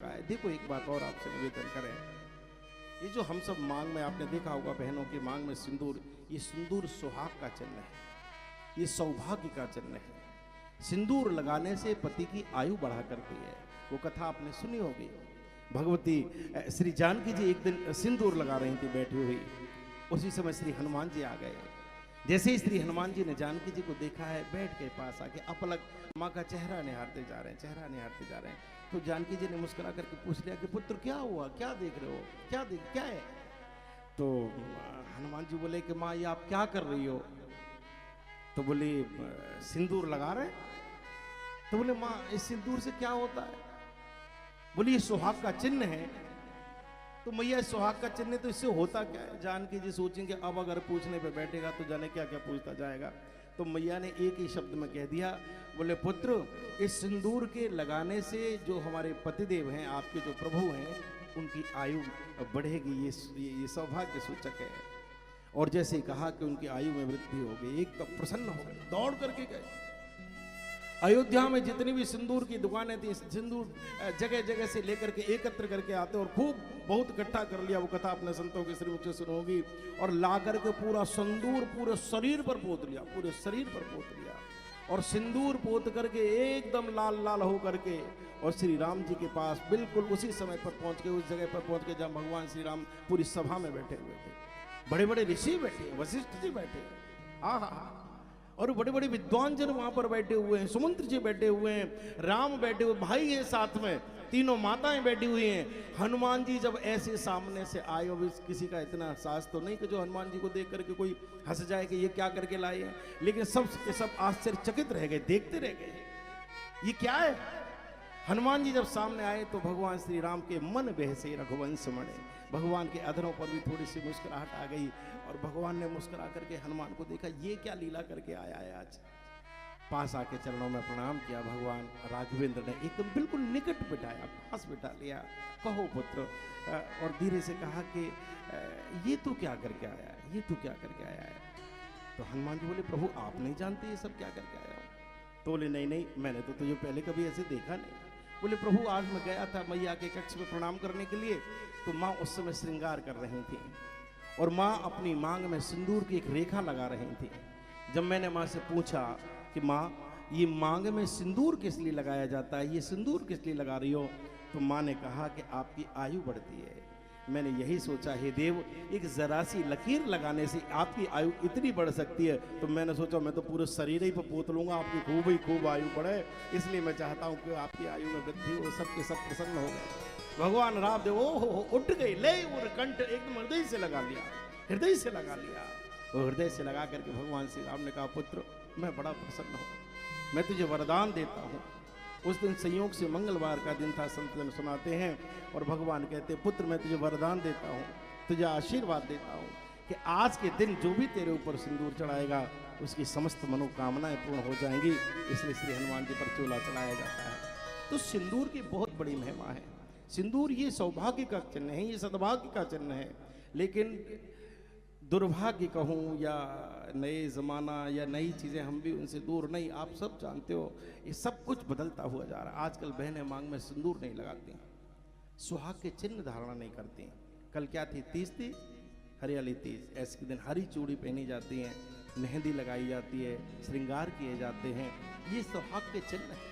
देखो एक बात और आपसे निवेदन करें, ये जो हम सब मांग में आपने देखा होगा बहनों की मांग में सिंदूर, ये सिंदूर सुहाग का चिन्ह है, ये सौभाग्य का चिन्ह है। सिंदूर लगाने से पति की आयु बढ़ा करती है। वो कथा आपने सुनी होगी। भगवती श्री जानकी जी एक दिन सिंदूर लगा रही थी बैठी हुई, उसी समय श्री हनुमान जी आ गए। जैसे ही श्री हनुमान जी ने जानकी जी को देखा है, बैठ के पास आके अपलक माँ का चेहरा निहारते जा रहे हैं, चेहरा निहारते जा रहे हैं। तो जानकी जी ने मुस्कुरा करके पूछ लिया कि पुत्र क्या हुआ, क्या देख रहे हो, क्या है। तो हनुमान जी बोले कि माँ ये आप क्या कर रही हो। तो बोली सिंदूर लगा रहे। तो बोले माँ इस सिंदूर से क्या होता है। बोली ये सुहाग का चिन्ह है। तो मैया सुहाग का चिन्ह तो इससे होता क्या है। जानकी जी सोचेंगे अब अगर पूछने पे बैठेगा तो जाने क्या क्या पूछता जाएगा। तो मैया ने एक ही शब्द में कह दिया, बोले पुत्र इस सिंदूर के लगाने से जो हमारे पतिदेव हैं, आपके जो प्रभु हैं, उनकी आयु बढ़ेगी, ये सौभाग्य सूचक है। और जैसे ही कहा कि उनकी आयु में वृद्धि हो गई, एक तो प्रसन्न हो गए, दौड़ करके गए। अयोध्या में जितनी भी सिंदूर की दुकानें थी, सिंदूर जगह जगह से लेकर के एकत्र करके आते और खूब बहुत इकट्ठा कर लिया। वो कथा अपने संतों के श्रीमुख से सुनोगी। और ला करके पूरा सिंदूर पूरे शरीर पर पोत लिया, पूरे शरीर पर पोत लिया। और सिंदूर पोत करके एकदम लाल लाल हो करके और श्री राम जी के पास बिल्कुल उसी समय पर पहुंच के, उस जगह पर पहुंच के जब भगवान श्री राम पूरी सभा में बैठे हुए थे। बड़े बड़े ऋषि बैठे, वशिष्ठ जी बैठे, और बड़े बड़े विद्वान जन वहां पर बैठे हुए हैं, सुमंत्र जी बैठे हुए हैं, राम बैठे हुए, भाई है साथ में, तीनों माताएं बैठी हुई हैं। हनुमान जी जब ऐसे सामने से आए, और किसी का इतना साहस तो नहीं कि जो हनुमान जी को देख करके कोई हंस जाए कि ये क्या करके लाए हैं, लेकिन सब के सब आश्चर्यचकित रह गए, देखते रह गए ये क्या है। हनुमान जी जब सामने आए तो भगवान श्री राम के मन बहसे रघुवंश मणे, भगवान के अधरों पर भी थोड़ी सी मुस्कुराहट आ गई। और भगवान ने मुस्कुरा करके हनुमान को देखा, ये क्या लीला करके आया है आज। पास आके चरणों में प्रणाम किया। भगवान राघवेंद्र ने एकदम बिल्कुल निकट बिठाया, पास बिठा लिया। कहो पुत्र, और धीरे से कहा कि ये तू क्या करके आया है, ये तू क्या करके आया है। तो हनुमान जी बोले प्रभु आप नहीं जानते ये सब क्या करके आया हूँ। तो बोले नहीं मैंने तो तुझे पहले कभी ऐसे देखा नहीं। बोले प्रभु आज मैं गया था मैया के कक्ष में प्रणाम करने के लिए, तो माँ उस समय श्रृंगार कर रही थी और माँ अपनी मांग में सिंदूर की एक रेखा लगा रही थी। जब मैंने माँ से पूछा कि माँ ये मांग में सिंदूर किस लिए लगाया जाता है, ये सिंदूर किस लिए लगा रही हो, तो माँ ने कहा कि आपकी आयु बढ़ती है। मैंने यही सोचा हे देव, एक जरा सी लकीर लगाने से आपकी आयु इतनी बढ़ सकती है, तो मैंने सोचा मैं तो पूरे शरीर ही पर पोत लूंगा, आपकी खूब ही खूब आयु बढ़े। इसलिए मैं चाहता हूँ कि आपकी आयु में वृद्धि हो। सबके सब प्रसन्न हो गए। भगवान राम देव ओ उठ गई, ले और कंठ एकदम हृदय से लगा लिया, हृदय से लगा लिया। और हृदय से लगा करके भगवान श्री राम ने कहा पुत्र मैं बड़ा प्रसन्न हूँ, मैं तुझे वरदान देता हूँ। उस दिन संयोग से मंगलवार का दिन था, संत जन सुनाते हैं। और भगवान कहते पुत्र मैं तुझे वरदान देता हूँ, तुझे आशीर्वाद देता हूँ कि आज के दिन जो भी तेरे ऊपर सिंदूर चढ़ाएगा उसकी समस्त मनोकामनाएं पूर्ण हो जाएंगी। इसलिए श्री हनुमान जी पर चोला चढ़ाया जाता है। तो सिंदूर की बहुत बड़ी महिमा है। सिंदूर ये सौभाग्य का चिन्ह है, ये सद्भाग्य का चिन्ह है। लेकिन दुर्भाग्य कहूँ या नए ज़माना या नई चीज़ें, हम भी उनसे दूर नहीं। आप सब जानते हो ये सब कुछ बदलता हुआ जा रहा है। आजकल बहनें मांग में सिंदूर नहीं लगाती, सुहाग के चिन्ह धारणा नहीं करती। कल क्या थी, तीज थी, हरियाली तीज। ऐसे दिन हरी चूड़ी पहनी जाती हैं, मेहंदी लगाई जाती है, श्रृंगार किए जाते हैं, ये सुहाग के चिन्ह है।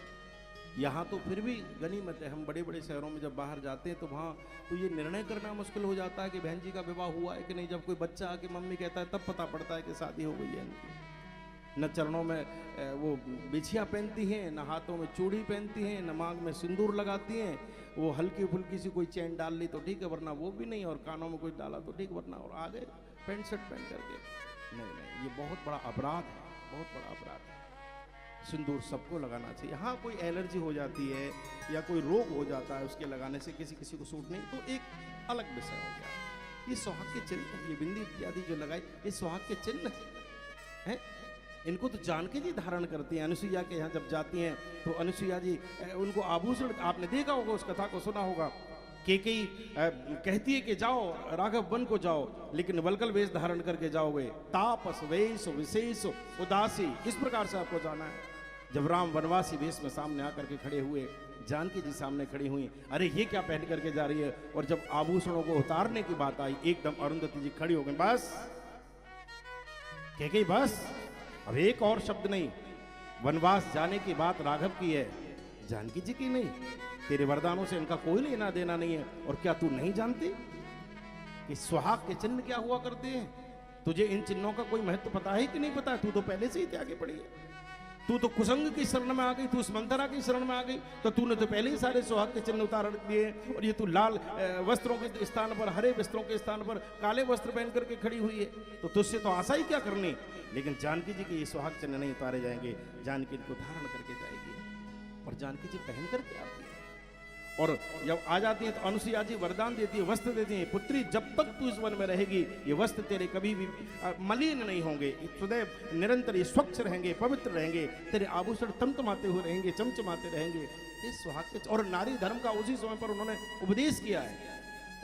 यहाँ तो फिर भी गनीमत है। हम बड़े बड़े शहरों में जब बाहर जाते हैं तो वहाँ तो ये निर्णय करना मुश्किल हो जाता है कि बहन जी का विवाह हुआ है कि नहीं। जब कोई बच्चा आके मम्मी कहता है तब पता पड़ता है कि शादी हो गई है इनकी। न चरणों में वो बिछिया पहनती हैं, न हाथों में चूड़ी पहनती हैं, न मांग में सिंदूर लगाती हैं। वो हल्की फुल्की सी कोई चैन डाल ली तो ठीक है, वरना वो भी नहीं। और कानों में कुछ डाला तो ठीक, वरना और आ गए पैंट शर्ट पहन करके। नहीं, ये बहुत बड़ा अपराध है, बहुत बड़ा अपराध है। सिंदूर सबको लगाना चाहिए। हाँ कोई एलर्जी हो जाती है या कोई रोग हो जाता है उसके लगाने से, किसी किसी को सूट नहीं, तो एक अलग विषय हो गया। ये सुहाग के चिन्ह, ये बिंदी इत्यादि जो लगाई ये सुहाग के चिन्ह है। इनको तो जानकी जी धारण करती हैं। अनुसुईया के यहाँ जब जाती हैं तो अनुसुईया जी उनको आभूषण, आपने देखा होगा, उस कथा को सुना होगा। केकई कहती है कि जाओ राघव वन को जाओ, लेकिन वल्कल वेश धारण करके जाओगे, तापस वेश विशेष उदासी, इस प्रकार से आपको जाना है। जब राम वनवासी वेश में सामने आकर के खड़े हुए, जानकी जी सामने खड़ी हुई, अरे ये क्या पहन करके जा रही है। और जब आभूषणों को उतारने की बात आई, एकदम अरुंधति जी खड़ी हो गई, बस कह गई बस, अब एक और शब्द नहीं। वनवास जाने की बात राघव की है, जानकी जी की नहीं। तेरे वरदानों से इनका कोई लेना देना नहीं है। और क्या तू नहीं जानती कि सुहाग के चिन्ह क्या हुआ करते हैं? तुझे इन चिन्हों का कोई महत्व पता है कि नहीं पता? तू तो पहले से ही त्यागे पड़ी है। तू तो कुसंग की शरण में आ गई, तू मंथरा की शरण में आ गई, तो तूने तो पहले ही सारे सुहाग के चिन्ह उतार दिए। और ये तू लाल वस्त्रों के स्थान पर, हरे वस्त्रों के स्थान पर काले वस्त्र पहन करके खड़ी हुई है, तो तुझसे तो आशा ही क्या करनी। लेकिन जानकी जी के ये सुहाग चिन्ह नहीं उतारे जाएंगे, जानकी जी को धारण करके जाएगी। और जानकी जी पहन करके आती है। और जब आ जाती है तो अनुसुईया जी वरदान देती है, वस्त्र देती है, पुत्री जब तक तू इस वन में रहेगी ये वस्त्र तेरे कभी भी मलिन नहीं होंगे, सदैव निरंतर ये स्वच्छ रहेंगे, पवित्र रहेंगे, तेरे आभूषण तमतमाते हुए रहेंगे, चमचमाते रहेंगे। इस सुहाग के और नारी धर्म का उसी समय पर उन्होंने उपदेश किया है।